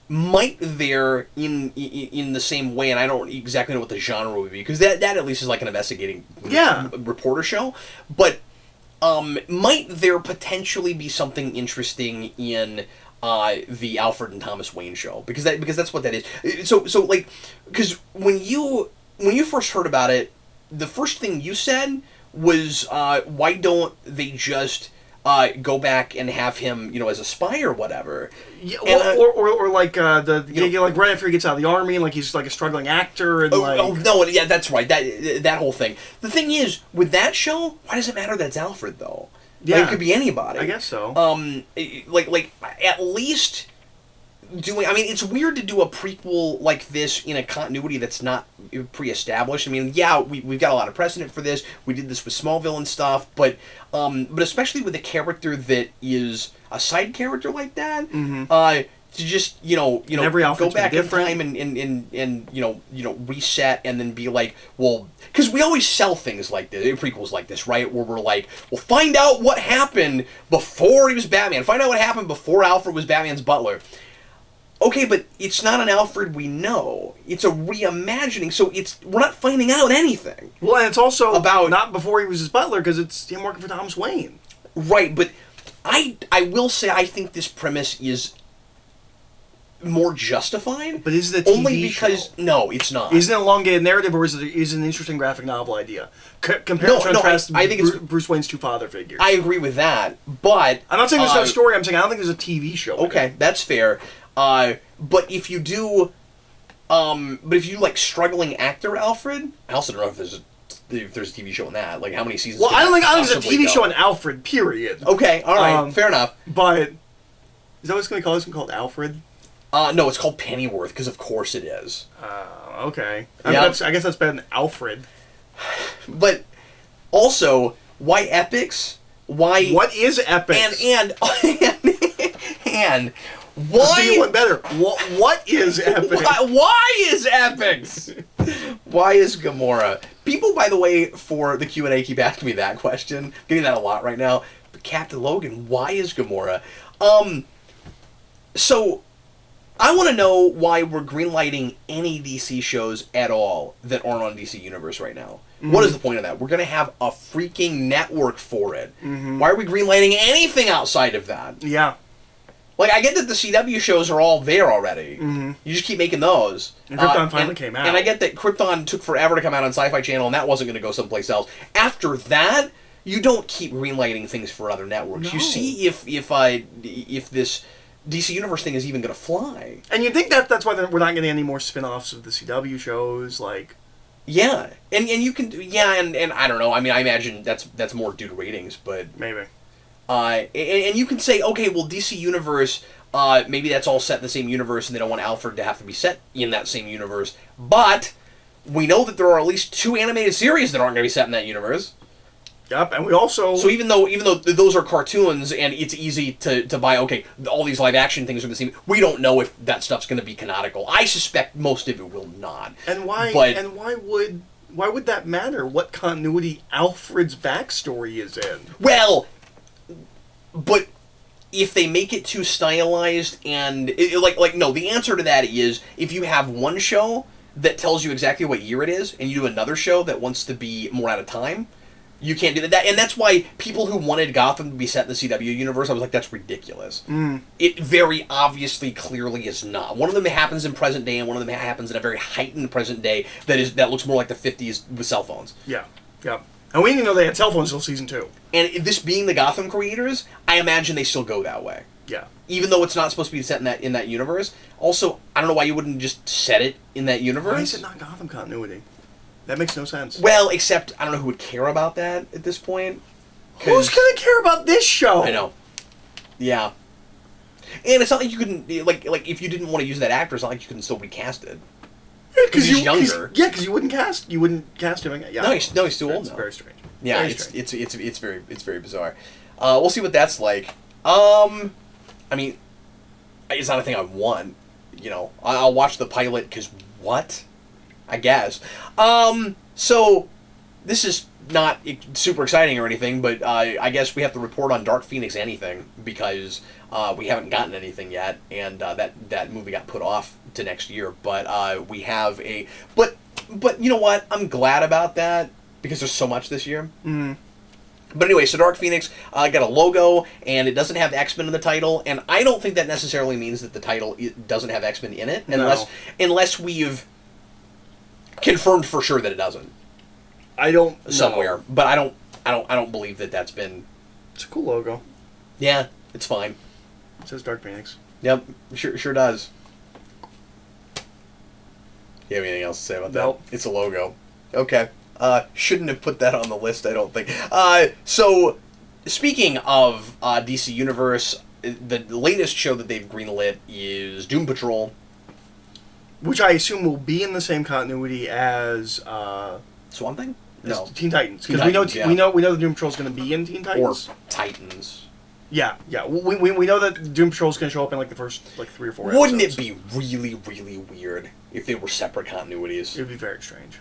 S1: might there in the same way, and I don't exactly know what the genre would be, because that at least is like an investigating reporter show, but might there potentially be something interesting in the Alfred and Thomas Wayne show, because that's what that is. So like, because when you first heard about it, the first thing you said was why don't they just go back and have him, as a spy or whatever.
S2: Yeah, or like like right after he gets out of the army, and like he's like a struggling actor, and
S1: yeah, that's right. That whole thing. The thing is, with that show, why does it matter that it's Alfred though? Yeah, like, it could be anybody.
S2: I guess so.
S1: Like at least doing. I mean, it's weird to do a prequel like this in a continuity that's not pre-established. I mean, yeah, we've got a lot of precedent for this. We did this with Smallville and stuff, but especially with a character that is a side character like that, to just
S2: every
S1: go back in time and reset and then be like, well, because we always sell things like this, prequels like this, right? Where we're like, well, find out what happened before he was Batman. Find out what happened before Alfred was Batman's butler. Okay, but it's not an Alfred we know. It's a reimagining, so we're not finding out anything.
S2: Well, and it's also about not before he was his butler, because it's him working for Thomas Wayne.
S1: Right, but I will say I think this premise is more justified.
S2: But is it a TV
S1: only because
S2: show?
S1: No, it's not.
S2: Is it an elongated narrative, or is it an interesting graphic novel idea? Compare and contrast
S1: I think it's
S2: Bruce Wayne's two father figures.
S1: I agree with that, but
S2: I'm not saying there's no story. I'm saying I don't think there's a TV show.
S1: Okay, that's fair. But if you do, like struggling actor Alfred, I also don't know if there's a TV show on that. Like how many seasons?
S2: Well, I don't think there's a TV show on Alfred. Period.
S1: Okay, all right, fair enough.
S2: But is that what it's going to be called? It's going to be called Alfred.
S1: No, it's called Pennyworth, because of course it is.
S2: Okay. I guess that's better than Alfred.
S1: But also, why Epix? Why?
S2: What is Epix?
S1: And why?
S2: Do you want better? What is Epix?
S1: Why is Epix? Why is Gamora? People, by the way, for the Q&A keep asking me that question. I'm getting that a lot right now. But Captain Logan, why is Gamora? So I want to know why we're greenlighting any DC shows at all that aren't on DC Universe right now. Mm-hmm. What is the point of that? We're going to have a freaking network for it. Mm-hmm. Why are we greenlighting anything outside of that?
S2: Yeah.
S1: Like, I get that the CW shows are all there already. Mm-hmm. You just keep making those.
S2: And Krypton finally came out.
S1: And I get that Krypton took forever to come out on Sci-Fi Channel, and that wasn't going to go someplace else. After that, you don't keep greenlighting things for other networks. No. You see if this DC Universe thing is even going to fly.
S2: And you think that's why we're not getting any more spin-offs of the CW shows, like...
S1: Yeah. And you can... Yeah, and I don't know. I mean, I imagine that's more due to ratings, but...
S2: Maybe.
S1: And you can say, okay, well, DC Universe, maybe that's all set in the same universe, and they don't want Alfred to have to be set in that same universe. But we know that there are at least 2 animated series that aren't going to be set in that universe.
S2: Yep, and we also...
S1: So even though those are cartoons and it's easy to buy, okay, all these live action things are the same, we don't know if that stuff's going to be canonical. I suspect most of it will not.
S2: And why would that matter? What continuity Alfred's backstory is in?
S1: Well, but if they make it too stylized and no, the answer to that is if you have one show that tells you exactly what year it is and you do another show that wants to be more out of time, you can't do that. And that's why people who wanted Gotham to be set in the CW universe, I was like, that's ridiculous. It very obviously, clearly is not. One of them happens in present day, and one of them happens in a very heightened present day that looks more like the 50s with cell phones.
S2: Yeah. And we didn't even know they had cell phones until season 2.
S1: And this being the Gotham creators, I imagine they still go that way.
S2: Yeah.
S1: Even though it's not supposed to be set in that universe. Also, I don't know why you wouldn't just set it in that universe.
S2: Why is it not Gotham continuity? That makes no sense.
S1: Well, except I don't know who would care about that at this point.
S2: Who's gonna care about this show?
S1: I know. Yeah. And it's not like you couldn't like if you didn't want to use that actor, it's not like you couldn't still recast it. Because he's younger.
S2: Because you wouldn't cast him. Yeah.
S1: No, he's too old now.
S2: It's very strange.
S1: Yeah,
S2: very
S1: it's very bizarre. We'll see what that's like. I mean, it's not a thing I want. You know, I'll watch the pilot because what? I guess. So this is not super exciting or anything, but I guess we have to report on Dark Phoenix anything because we haven't gotten anything yet, and that movie got put off to next year. But we have but you know what? I'm glad about that because there's so much this year. But anyway, so Dark Phoenix got a logo, and it doesn't have X-Men in the title, and I don't think that necessarily means that the title doesn't have X-Men in it, unless we've confirmed for sure that it doesn't.
S2: I don't
S1: somewhere, but I don't believe that that's been.
S2: It's a cool logo.
S1: Yeah, it's fine.
S2: It says Dark Phoenix.
S1: Yep, sure does. You have anything else to say about that?
S2: Nope.
S1: It's a logo. Okay. Shouldn't have put that on the list, I don't think. So, speaking of DC Universe, the latest show that they've greenlit is Doom Patrol.
S2: Which I assume will be in the same continuity as
S1: Swamp Thing? No,
S2: Teen Titans. Because we know that Doom Patrol is going to be in Teen Titans.
S1: Or Titans.
S2: Yeah. We know that Doom Patrol is going to show up in like the first 3 or 4 episodes.
S1: Wouldn't it be really, really weird if they were separate continuities?
S2: It would be very strange.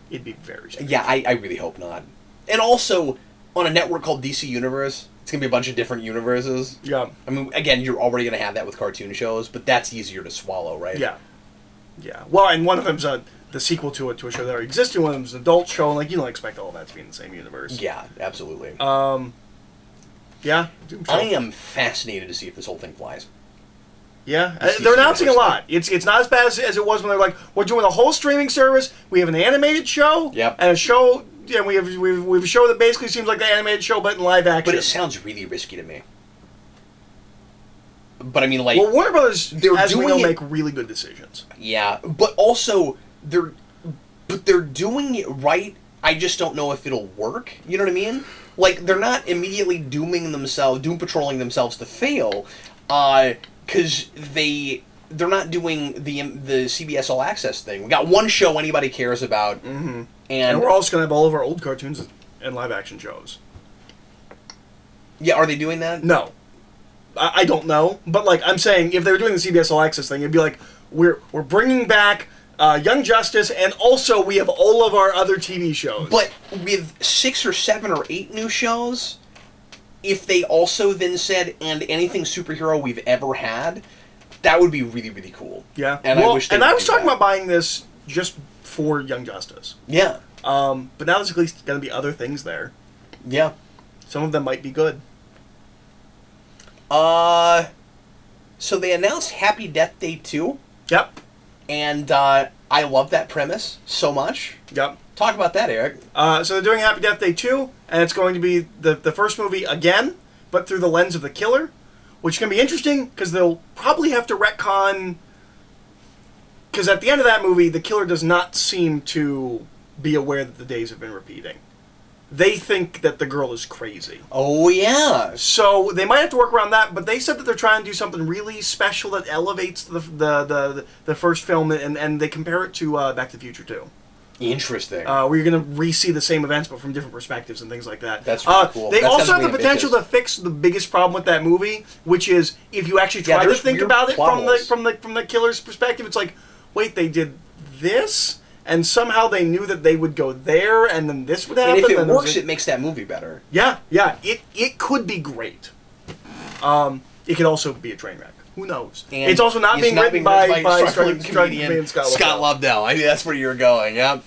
S2: It'd be very strange.
S1: Yeah, I really hope not. And also, on a network called DC Universe, it's going to be a bunch of different universes.
S2: Yeah.
S1: I mean, again, you're already going to have that with cartoon shows, but that's easier to swallow, right?
S2: Yeah. Well, and one of them's the sequel to a show that already existed. One of them's an adult show, and like you don't expect all of that to be in the same universe.
S1: Yeah, absolutely.
S2: Yeah.
S1: I am fascinated to see if this whole thing flies.
S2: Yeah, they're announcing a lot. It's not as bad as it was when they're like, we're doing a whole streaming service. We have an animated show.
S1: Yep.
S2: And a show. Yeah, we have a show that basically seems like the animated show, but in live action.
S1: But it sounds really risky to me. But I mean, like,
S2: well, Warner Brothers, as we know,
S1: it,
S2: make really good decisions.
S1: Yeah, but also they're doing it right. I just don't know if it'll work. You know what I mean? Like, they're not immediately doom patrolling themselves to fail, because they're not doing the CBS All Access thing. We got one show anybody cares about, and
S2: we're also gonna have all of our old cartoons and live action shows.
S1: Yeah, are they doing that?
S2: No. I don't know, but like I'm saying, if they were doing the CBS All Access thing, it'd be like we're bringing back Young Justice, and also we have all of our other TV shows.
S1: But with 6 or 7 or 8 new shows, if they also then said and anything superhero we've ever had, that would be really, really cool.
S2: Yeah,
S1: and I wish.
S2: I was talking about buying this just for Young Justice.
S1: Yeah.
S2: But now there's at least going to be other things there.
S1: Yeah.
S2: Some of them might be good.
S1: So they announced Happy Death Day 2.
S2: Yep.
S1: And I love that premise so much.
S2: Yep.
S1: Talk about that, Eric.
S2: So they're doing Happy Death Day 2, and it's going to be the first movie again, but through the lens of the killer, which can be interesting, because they'll probably have to retcon... Because at the end of that movie, the killer does not seem to be aware that the days have been repeating. They think that the girl is crazy.
S1: Oh, yeah.
S2: So they might have to work around that, but they said that they're trying to do something really special that elevates the first film, and they compare it to Back to the Future 2.
S1: Interesting.
S2: Where you're going to re-see the same events but from different perspectives and things like that.
S1: That's really cool.
S2: They
S1: That
S2: also
S1: sounds
S2: have the
S1: really
S2: potential
S1: ambitious.
S2: to fix the biggest problem with that movie, which is if you actually try to
S1: there's
S2: think
S1: weird
S2: about it
S1: plot holes.
S2: from the killer's perspective, it's like, wait, they did this, and somehow they knew that they would go there, and then this would happen.
S1: And if it
S2: and
S1: works, it makes that movie better.
S2: Yeah, it could be great. It could also be a train wreck. Who knows?
S1: And
S2: it's also not
S1: it's
S2: being written by
S1: struggling comedian Scott Lobdell. I think that's where you're going. Yeah.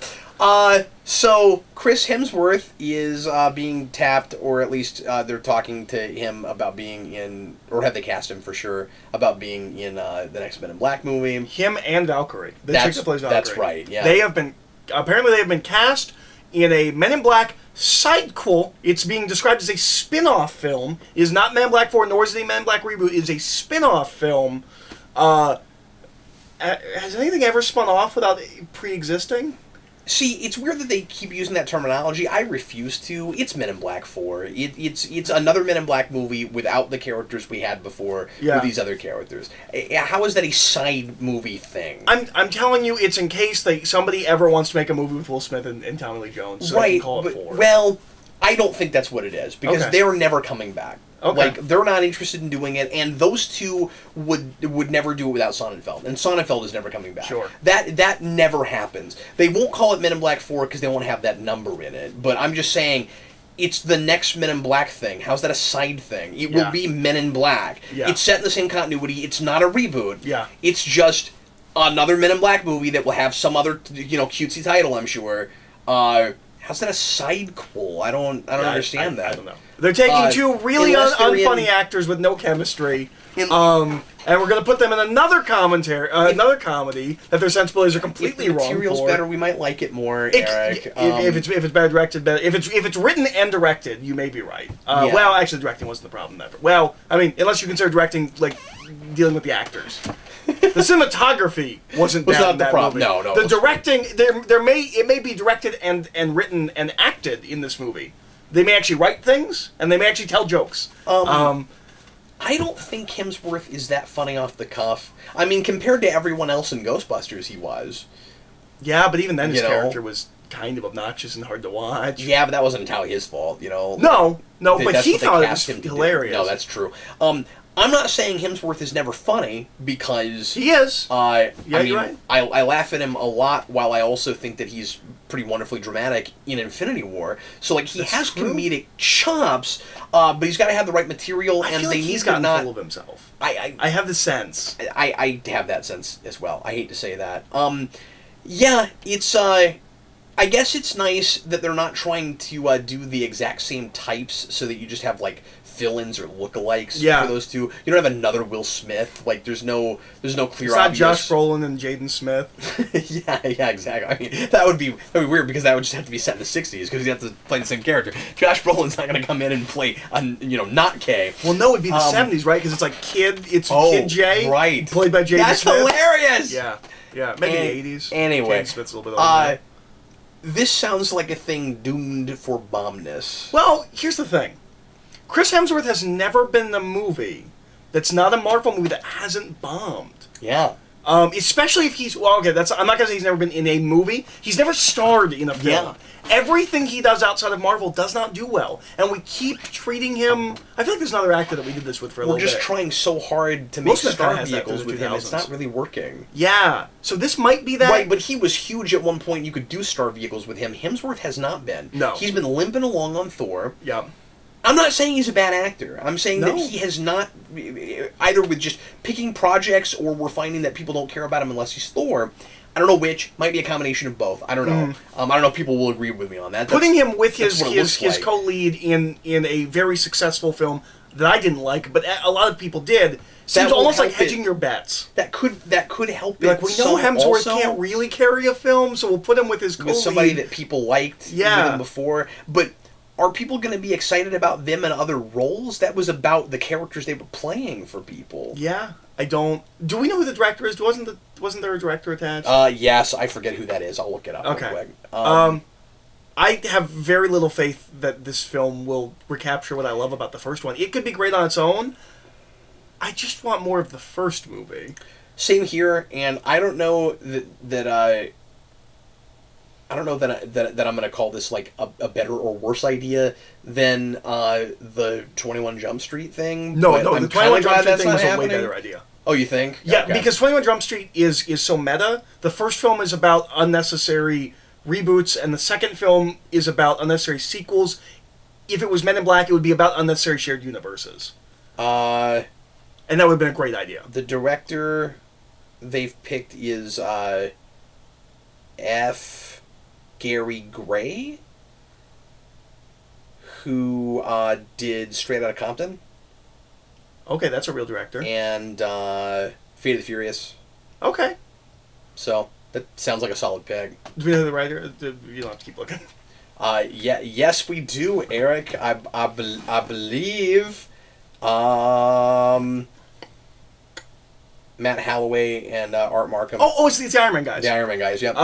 S1: So Chris Hemsworth is being tapped, or at least they're talking to him about being in, or have they cast him for sure about being in the next Men in Black movie.
S2: Him and Valkyrie. The chick that plays Valkyrie.
S1: That's right. Yeah.
S2: They have been cast in a Men in Black sidequel. It's being described as a spin-off film. It is not Men in Black 4, nor is it a Men in Black reboot. It is a spin-off film. Has anything ever spun off without pre-existing?
S1: See, it's weird that they keep using that terminology. I refuse to. It's Men in Black 4. It's another Men in Black movie without the characters we had before with these other characters. How is that a side movie thing?
S2: I'm telling you, it's in case somebody ever wants to make a movie with Will Smith and Tommy Lee Jones, so they can call it 4.
S1: Well, I don't think that's what it is, because they're never coming back.
S2: Okay.
S1: Like, they're not interested in doing it, and those two would never do it without Sonnenfeld, and Sonnenfeld is never coming back.
S2: Sure.
S1: That never happens. They won't call it Men in Black 4 because they won't have that number in it, but I'm just saying, it's the next Men in Black thing. How's that a side thing? It will be Men in Black.
S2: Yeah.
S1: It's set in the same continuity. It's not a reboot.
S2: Yeah.
S1: It's just another Men in Black movie that will have some other, cutesy title, I'm sure. How's that a sidequel? I don't understand that.
S2: I don't know. They're taking two really unfunny actors with no chemistry, and we're going to put them in another comedy that their sensibilities are completely wrong for.
S1: If the material's better, we might like it more, Eric.
S2: If it's better directed, better. If it's written and directed, you may be right. Well, actually, directing wasn't the problem ever. Well, I mean, unless you consider directing like dealing with the actors. The cinematography wasn't bad in that
S1: problem.
S2: movie.
S1: No.
S2: The directing, it may be directed and written and acted in this movie. They may actually write things, and they may actually tell jokes.
S1: I don't think Hemsworth is that funny off the cuff. I mean, compared to everyone else in Ghostbusters, he was.
S2: Yeah, but even then his character was kind of obnoxious and hard to watch.
S1: Yeah, but that wasn't entirely his fault,
S2: No, but he thought it was hilarious.
S1: No, that's true. I'm not saying Hemsworth is never funny, because
S2: he is.
S1: You're
S2: right.
S1: I laugh at him a lot, while I also think that he's pretty wonderfully dramatic in Infinity War. So like he has comedic chops, but he's got to have the right material, and they need to not
S2: full of himself.
S1: I
S2: have the sense.
S1: I have that sense as well. I hate to say that. Yeah, it's I guess it's nice that they're not trying to do the exact same types, so that you just have like fill-ins or lookalikes for those two. You don't have another Will Smith. Like there's no clear. It's
S2: not Josh Brolin and Jaden Smith.
S1: yeah, exactly. I mean, that would be weird, because that would just have to be set in the '60s, because you have to play the same character. Josh Brolin's not going to come in and play not K.
S2: Well, no, it'd be the '70s, right? Because it's like Kid J,
S1: right,
S2: played by Jaden Smith.
S1: That's hilarious.
S2: Yeah, maybe the '80s.
S1: Anyway,
S2: Jaden Smith's a little bit older.
S1: This sounds like a thing doomed for bombness.
S2: Well, here's the thing. Chris Hemsworth has never been in a movie that's not a Marvel movie that hasn't bombed.
S1: Yeah.
S2: Especially if he's... Well, okay, I'm not going to say he's never been in a movie. He's never starred in a film. Yeah. Everything he does outside of Marvel does not do well. And we keep treating him... I feel like there's another actor that we did this with for a little bit.
S1: We're just trying so hard to make star vehicles with him. It's not really working.
S2: Yeah. So this might be that...
S1: Right, but he was huge at one point. You could do star vehicles with him. Hemsworth has not been.
S2: No.
S1: He's been limping along on Thor.
S2: Yeah.
S1: I'm not saying he's a bad actor. I'm saying that he has not, either with just picking projects, or we're finding that people don't care about him unless he's Thor. I don't know which. Might be a combination of both. I don't know. I don't know if people will agree with me on that.
S2: Putting him with his co-lead in a very successful film that I didn't like, but a lot of people did, seems almost like hedging your bets.
S1: That could help it.
S2: Like, we know Hemsworth can't really carry a film, so we'll put him with his co-lead.
S1: With somebody that people liked even before. But are people going to be excited about them in other roles? That was about the characters they were playing for people.
S2: Yeah, I don't... Do we know who the director is? Wasn't there a director attached?
S1: Yes, I forget who that is. I'll look it up real quick.
S2: I have very little faith that this film will recapture what I love about the first one. It could be great on its own. I just want more of the first movie.
S1: Same here, and I don't know that I don't know that I'm going to call this like a better or worse idea than the 21 Jump Street thing.
S2: No,
S1: but
S2: no,
S1: I'm
S2: the 21 Jump Street thing was a way
S1: happening.
S2: better idea.
S1: Oh, you think?
S2: Yeah,
S1: Okay.
S2: because 21 Jump Street is so meta. The first film is about unnecessary reboots, and the second film is about unnecessary sequels. If it was Men in Black, it would be about unnecessary shared universes. And that would have been a great idea.
S1: The director they've picked is F. Gary Gray, who did Straight Outta Compton.
S2: Okay, that's a real director.
S1: And Fate of the Furious.
S2: Okay.
S1: So, that sounds like a solid pick.
S2: Do we know the writer? You don't have to keep looking.
S1: Yes, we do, Eric. I believe Matt Holloway and Art Markham.
S2: Oh, it's the Iron Man guys.
S1: The Iron Man guys, yep.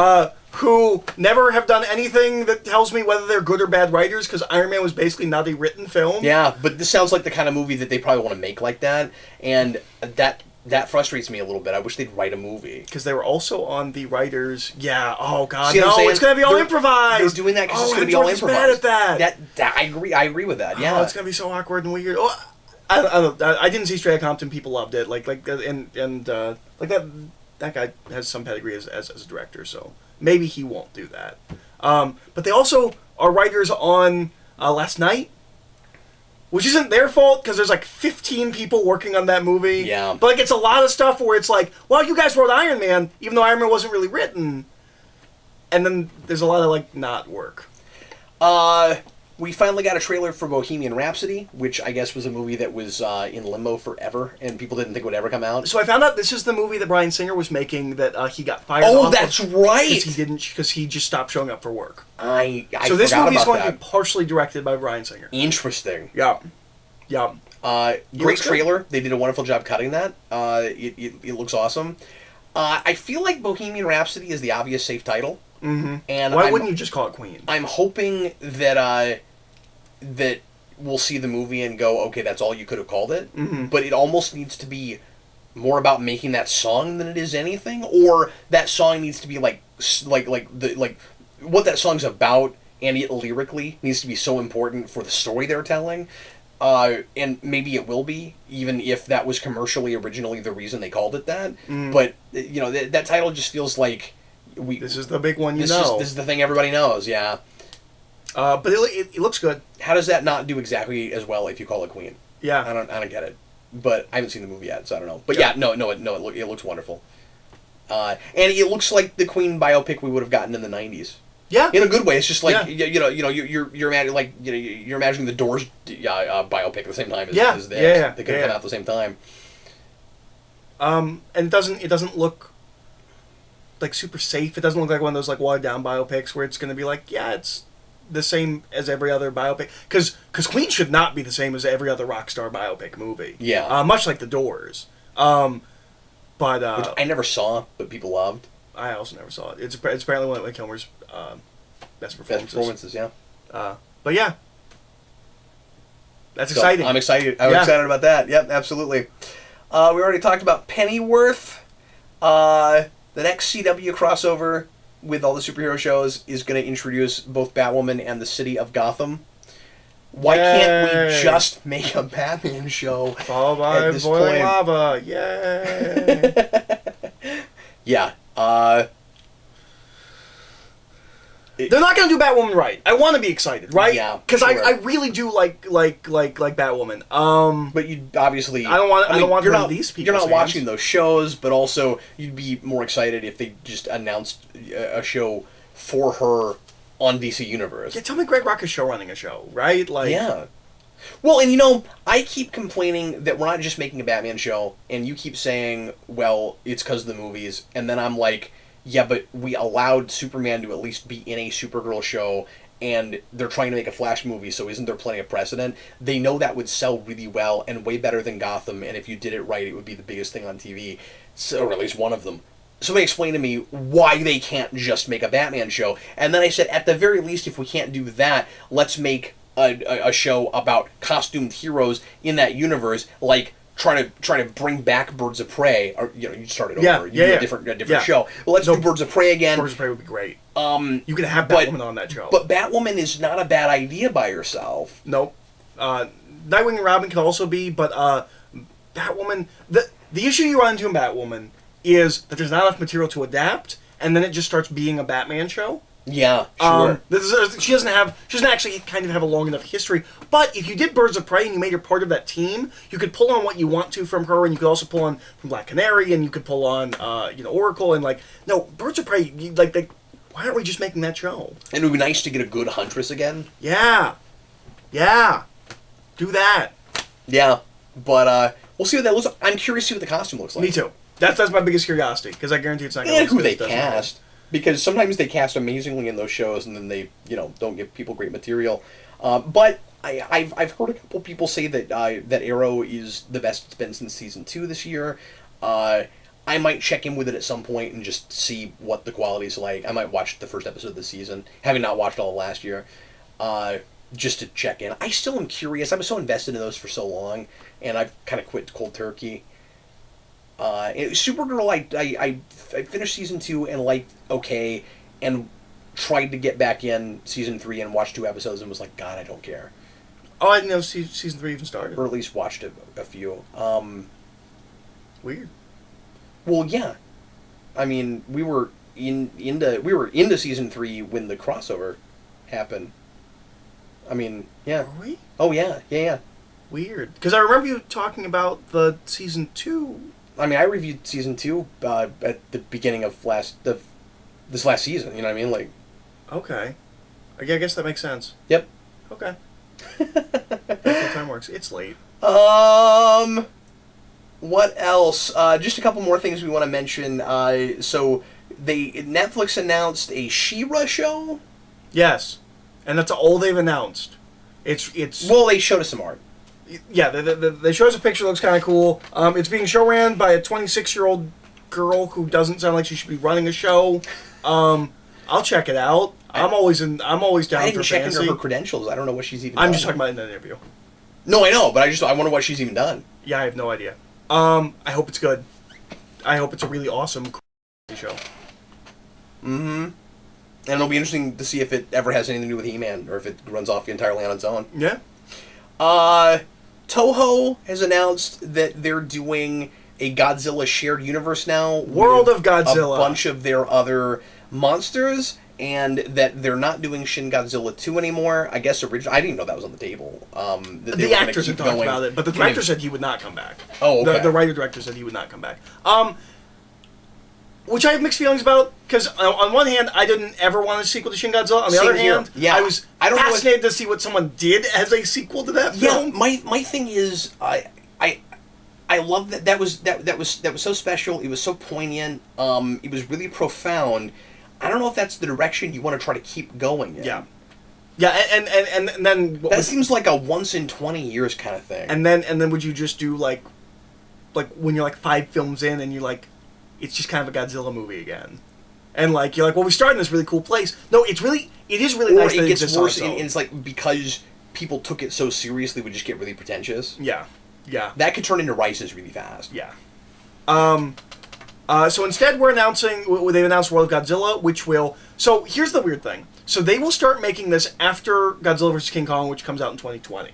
S2: Who never have done anything that tells me whether they're good or bad writers, because Iron Man was basically not a written film.
S1: Yeah, but this sounds like the kind of movie that they probably want to make like that, and that frustrates me a little bit. I wish they'd write a movie.
S2: Because they were also on the writers. Yeah. Oh God.
S1: See what I'm saying?
S2: It's gonna be all improvised.
S1: They're doing that because it's gonna be all
S2: Hemsworth is
S1: improvised.
S2: bad at that.
S1: That I agree with that. Yeah.
S2: Oh, it's gonna be so awkward and weird. Oh, I don't know. I didn't see Straight Outta Compton. People loved it. Like that guy has some pedigree as a director, so maybe he won't do that. But they also are writers on Last Night, which isn't their fault because there's like 15 people working on that movie.
S1: Yeah.
S2: But like it's a lot of stuff where it's like, well, you guys wrote Iron Man, even though Iron Man wasn't really written. And then there's a lot of like not work.
S1: We finally got a trailer for Bohemian Rhapsody, which I guess was a movie that was in limbo forever, and people didn't think it would ever come out.
S2: So I found out this is the movie that Bryan Singer was making that he got fired.
S1: Oh,
S2: off
S1: that's
S2: of
S1: right.
S2: Because he just stopped showing up for work.
S1: So
S2: this movie is going
S1: that.
S2: to be partially directed by Bryan Singer.
S1: Interesting.
S2: Yeah.
S1: Great trailer. They did a wonderful job cutting that. It looks awesome. I feel like Bohemian Rhapsody is the obvious safe title.
S2: Mm-hmm.
S1: And
S2: why wouldn't you just call it Queen?
S1: I'm hoping that that we'll see the movie and go, okay, that's all you could have called it.
S2: Mm-hmm.
S1: But it almost needs to be more about making that song than it is anything, or that song needs to be like what that song's about, and it lyrically needs to be so important for the story they're telling. And maybe it will be, even if that was commercially originally the reason they called it that.
S2: Mm.
S1: But that title just feels like
S2: this is the big one. This
S1: is the thing everybody knows. Yeah.
S2: But it looks good.
S1: How does that not do exactly as well if you call it Queen?
S2: Yeah.
S1: I don't get it. But I haven't seen the movie yet, so I don't know. But
S2: yeah,
S1: it looks wonderful. And it looks like the Queen biopic we would have gotten in the 90s.
S2: Yeah.
S1: In a good way. It's just like you're imagining you're imagining the Doors biopic at the same time as this. They could have come out at the same time.
S2: And it doesn't look like super safe. It doesn't look like one of those like watered down biopics where it's going to be like, yeah, it's the same as every other biopic, because Queen should not be the same as every other rock star biopic movie.
S1: Yeah.
S2: Much like the Doors. But
S1: which I never saw, but people loved.
S2: I also never saw it. It's apparently one of Kilmer's best performances.
S1: Best performances, yeah.
S2: But yeah, that's exciting.
S1: I'm excited. I'm excited about that. Yep, absolutely. We already talked about Pennyworth. The next CW crossover with all the superhero shows is going to introduce both Batwoman and the city of Gotham. Why can't we just make a Batman show?
S2: Followed by boiling lava. Yay!
S1: Yeah.
S2: They're not going to do Batwoman right. I want to be excited, right?
S1: Yeah.
S2: Because
S1: sure.
S2: I really do like Batwoman.
S1: But you obviously
S2: I don't want
S1: you're not
S2: these people.
S1: You're not watching those shows, but also you'd be more excited if they just announced a show for her on DC Universe.
S2: Yeah, tell me Greg Rucka's show running a show, right? Like
S1: yeah. Well, and I keep complaining that we're not just making a Batman show, and you keep saying, well, it's because of the movies, and then I'm like, yeah, but we allowed Superman to at least be in a Supergirl show, and they're trying to make a Flash movie, so isn't there plenty of precedent? They know that would sell really well and way better than Gotham, and if you did it right, it would be the biggest thing on TV, or at least one of them. Somebody explain to me why they can't just make a Batman show. And then I said, at the very least, if we can't do that, let's make a show about costumed heroes in that universe, like trying to bring back Birds of Prey, or you started over.
S2: Yeah,
S1: You do a different show. Well, let's do Birds of Prey again.
S2: Birds of Prey would be great. You could have Batwoman on that show.
S1: But Batwoman is not a bad idea by herself.
S2: Nope. Nightwing and Robin can also be, but Batwoman. The issue you run into in Batwoman is that there's not enough material to adapt, and then it just starts being a Batman show.
S1: Yeah, sure.
S2: She doesn't actually kind of have a long enough history. But if you did Birds of Prey and you made her part of that team, you could pull on what you want to from her, and you could also pull on from Black Canary, and you could pull on Oracle, and Birds of Prey. Why aren't we just making that show?
S1: And it would be nice to get a good Huntress again.
S2: Yeah, do that.
S1: Yeah, but we'll see what that looks like. I'm curious to see what the costume looks like.
S2: Me too. That's my biggest curiosity, because I guarantee it's not going to
S1: look who they cast. Because sometimes they cast amazingly in those shows, and then they, don't give people great material. But I've heard a couple people say that that Arrow is the best it's been since season 2 this year. I might check in with it at some point and just see what the quality's like. I might watch the first episode of the season, having not watched all of last year, just to check in. I still am curious. I was so invested in those for so long, and I've kind of quit cold turkey. Supergirl, I finished season 2 and liked okay, and tried to get back in season 3 and watched 2 episodes and was like, God, I don't care.
S2: Oh, I didn't know season 3 even started.
S1: Or at least watched a few.
S2: Weird.
S1: Well, yeah. I mean, we were into season 3 when the crossover happened. I mean, yeah.
S2: Were we?
S1: Oh yeah.
S2: Weird. Because I remember you talking about the season 2.
S1: I mean, I reviewed season 2 at the beginning of this last season. You know what I mean?
S2: Okay. I guess that makes sense.
S1: Yep.
S2: Okay. That's how time works. It's late.
S1: What else? Just a couple more things we want to mention. So Netflix announced a She-Ra show.
S2: Yes, and that's all they've announced. It's
S1: well, they showed us some art.
S2: Yeah, they showed us a picture. Looks kind of cool. It's being show-ran by a 26-year-old girl who doesn't sound like she should be running a show. I'll check it out. I'm always down for fantasy.
S1: I didn't check into her credentials. I don't know what she's even.
S2: I'm just talking about in that interview.
S1: No, I know, but I wonder what she's even done.
S2: Yeah, I have no idea. I hope it's good. I hope it's a really awesome show.
S1: Mm-hmm. And it'll be interesting to see if it ever has anything to do with He-Man, or if it runs off entirely on its own.
S2: Yeah.
S1: Toho has announced that they're doing a Godzilla shared universe now.
S2: World of Godzilla.
S1: A bunch of their other monsters, and that they're not doing Shin Godzilla 2 anymore. I guess originally, I didn't know that was on the table.
S2: The actors had talked about it, but the director said he would not come back.
S1: Oh, okay.
S2: The writer-director said he would not come back. Which I have mixed feelings about, because on one hand, I didn't ever want a sequel to Shin Godzilla. On the other hand, I was fascinated to see what someone did as a sequel to that film.
S1: Yeah, my thing is, I love that was so special. It was so poignant. It was really profound. I don't know if that's the direction you want to try to keep going in.
S2: Yeah. Yeah, and then
S1: that seems like a once in 20 years kind of thing.
S2: And then would you just do like when you're 5 films in and you're like, it's just kind of a Godzilla movie again, and you're like, well, we started in this really cool place. No, it is really nice.
S1: Or it gets worse, and it's because people took it so seriously, would just get really pretentious.
S2: Yeah.
S1: That could turn into Rices really fast.
S2: Yeah. So instead, they've announced World of Godzilla, which will. So here's the weird thing. So they will start making this after Godzilla vs. King Kong, which comes out in 2020.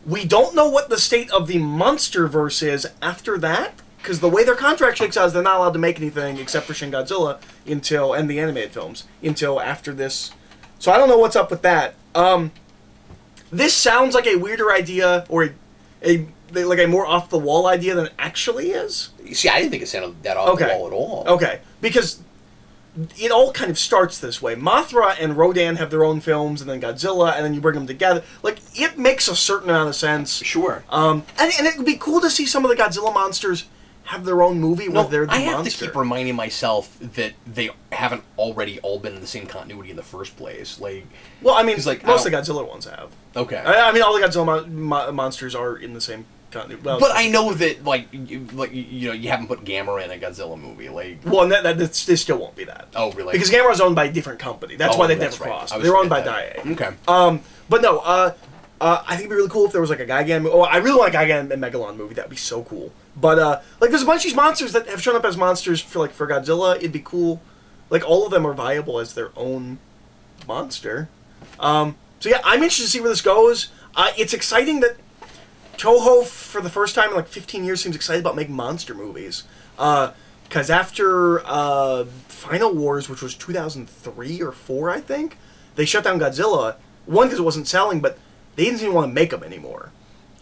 S2: We don't know what the state of the MonsterVerse is after that, because the way their contract shakes out is they're not allowed to make anything except for Shin Godzilla and the animated films until after this. So I don't know what's up with that. This sounds like a weirder idea, or a more off the wall idea than it actually is.
S1: See, I didn't think it sounded that off the wall at all.
S2: Okay, because it all kind of starts this way. Mothra and Rodan have their own films, and then Godzilla, and then you bring them together. It makes a certain amount of sense.
S1: Sure.
S2: And it would be cool to see some of the Godzilla monsters have their own movie where they're the monster.
S1: I have to keep reminding myself that they haven't already all been in the same continuity in the first place.
S2: Well, I mean, most of the Godzilla ones have.
S1: Okay.
S2: I mean, all the Godzilla monsters are in the same continuity. Well,
S1: but I know that, you haven't put Gamera in a Godzilla movie.
S2: Well, this still won't be that.
S1: Oh, really?
S2: Because Gamera's owned by a different company. That's why they've never crossed. They're owned by Daiei.
S1: Okay.
S2: But no, I think it'd be really cool if there was like a Gigan. Oh, I really want a Gigan and Megalon movie. That'd be so cool. But like, there's a bunch of these monsters that have shown up as monsters for Godzilla. It'd be cool. Like, all of them are viable as their own monster. So yeah, I'm interested to see where this goes. It's exciting that Toho, for the first time in like 15 years, seems excited about making monster movies. Because after Final Wars, which was 2003 or 4, I think, they shut down Godzilla. One, because it wasn't selling, but they didn't even want to make them anymore.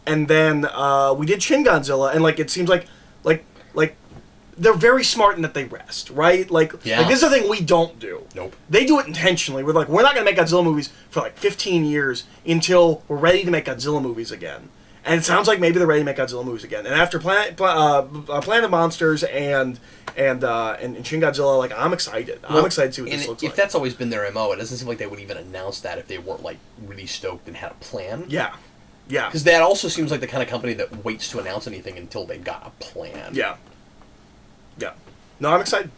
S2: And then we did Shin Godzilla, and like it seems like they're very smart in that they rest, right? Like this is the thing we don't do.
S1: Nope.
S2: They do it intentionally. We're like, we're not going to make Godzilla movies for like 15 years until we're ready to make Godzilla movies again. And it sounds like maybe they're ready to make Godzilla movies again. And after Planet of Monsters and Shin Godzilla, like, I'm excited. I'm excited to see what this looks like.
S1: If that's always been their MO, it doesn't seem like they would even announce that if they weren't like really stoked and had a plan.
S2: Yeah. Yeah.
S1: Because that also seems like the kind of company that waits to announce anything until they got a plan.
S2: Yeah. Yeah. No, I'm excited.